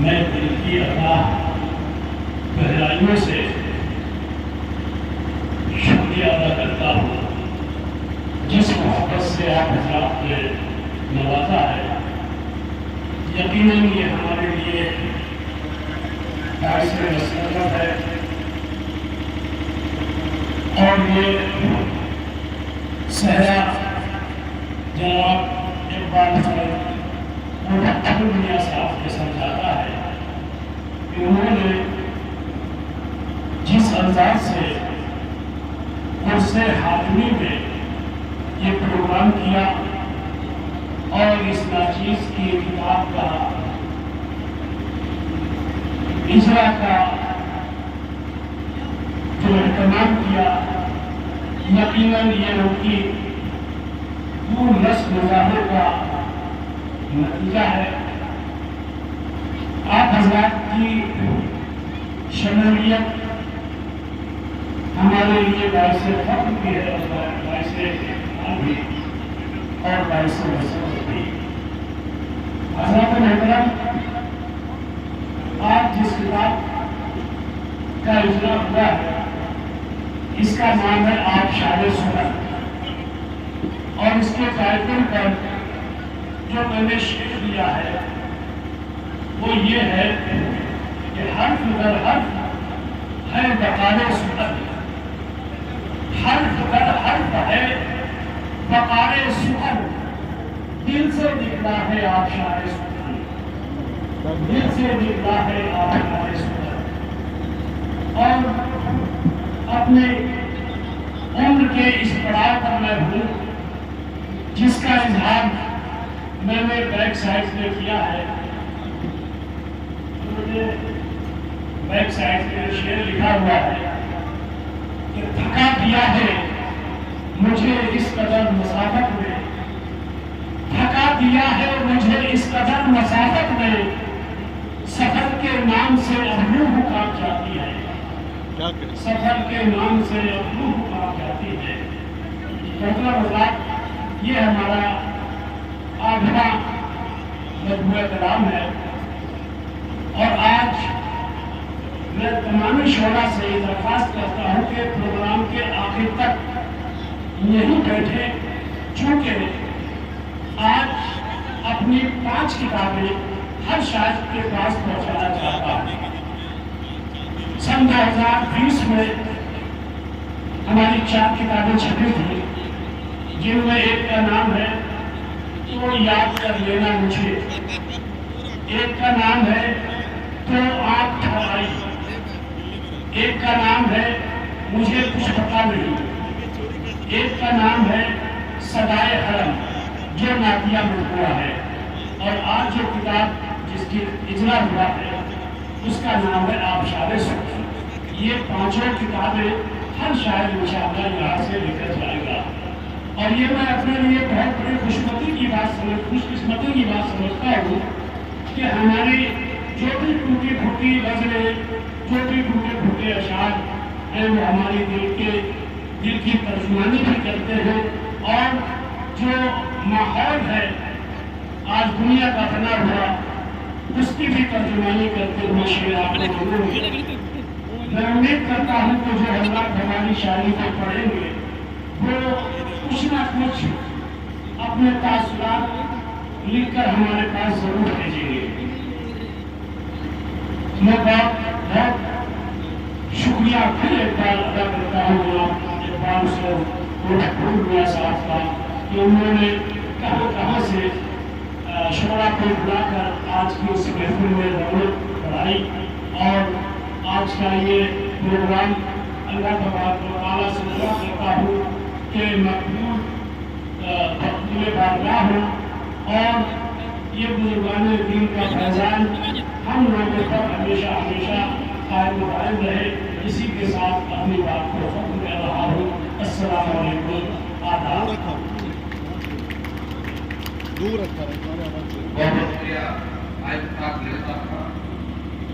میں دل کی گہرائیوں سے شکریہ ادا کرتا ہوں جس محبت سے آپ حضرات نے نوازا ہے۔ یقیناً یہ ہمارے لیے باعث مسرت ہے، اور یہ صحرا جناب اقبال میاں صاحب نے سمجھاتا ہے کہ انہوں نے جس انداز سے قرص حاتمی میں یہ پروگرام کیا اور اس ناچیز کی کتاب کا اجرا کا جو اہتمام کیا، یقیناً یہ ان کی پور رسم مظاہر کا نتیجہ ہے۔ آپ حضرات کی شمولیت ہمارے لیے باعث فخر بھی ہے، باعث افتخار بھی اور باعث مسرت بھی۔ حضرات محترم، آج جس کتاب کا اجرا ہوا ہے اس کا نام ہے آبشار سخن، اور اس کے ٹائٹل پر جو میں نے شعر دیا ہے وہ یہ ہے کہ حرف در حرف ہے بقار سخن، حرف در حرف ہے بقار سخن، دل سے نکلا ہے آبشار سخن، دل سے نکلا ہے آبشار سخن۔ اور اپنے عمر کے اس پڑاؤ پر میں ہوں جس کا اظہار میں نے بیک سائڈ میں کیا ہے۔ بیک سائڈ میں شعر لکھا ہوا ہے کہ تھکا دیا ہے مجھے اس قدر مسافت میں، تھکا دیا ہے مجھے اس قدر مسافت میں، سفر کے نام سے اب روح کاپ جاتی ہے، سفر کے نام سے اب روح کاپ جاتی ہے۔ مطلب یہ ہمارا آدھا مجموعہ کلام ہے، اور آج میں تمام شعراء سے درخواست کرتا ہوں کہ پروگرام کے آخر تک یہیں بیٹھے، چونکہ آج اپنی 5 کتابیں ہر شاعر کے پاس پہنچانا چاہتا ہوں۔ سن 2020 میں ہماری 4 کتابیں چھپی تھیں، جن میں ایک کا نام ہے تو یاد کر لینا مجھے، ایک کا نام ہے تو آنکھ ٹھہرائی، ایک کا نام ہے مجھے کچھ پتا نہیں، ایک کا نام ہے صدائے حرم جو نادیہ مرغوبہ ہے، اور آج جو کتاب جس کی اجرا ہوا ہے اس کا نام ہے آبشار سخن۔ یہ 5 کتابیں ہر شاعر انشاءاللہ یہاں سے لے کر جائے گا، اور یہ میں اپنے لیے بہت بڑی خوش قسمتی کی بات سمجھتا ہوں کہ ہماری جو بھی ٹوٹی پھوٹی غزلیں، جو بھی ٹوٹے پھوٹے اشعار ہیں، وہ ہماری دل کی ترجمانی بھی کرتے ہیں، اور جو ماحول ہے آج دنیا کا بنا ہوا اس کی بھی ترجمانی کرتے ہوئے شعر آپ کو ضرور ملے۔ میں امید کرتا ہوں کہ جو حضرات ہماری شاعری کو پڑھیں گے وہ کچھ نہ کچھ اپنے تاثرات لکھ کر ہمارے پاس ضرور بھیجیں گے۔ میں بہت شکریہ پھر ایک بار ادا کرتا ہوں جناب اقبال میاں صاحب کا کہ انہوں نے کہاں سے شعراء کو بلا کر آج کی اس محفل میں رونق بڑھائی، اور آج کا یہ پروگرام اللہ تبارک و تعالیٰ سے دعا کرتا ہوں کہ مقبول بارگاہ ہو، اور یہ بزرگان دین کا فیضان ہم لوگوں پر ہمیشہ ہمیشہ قائم و دائم رہے۔ اسی کے ساتھ اپنی بات کو ختم کر رہا ہوں۔ السلام علیکم، آداب۔ دور رکھا ہے بہت شکریہ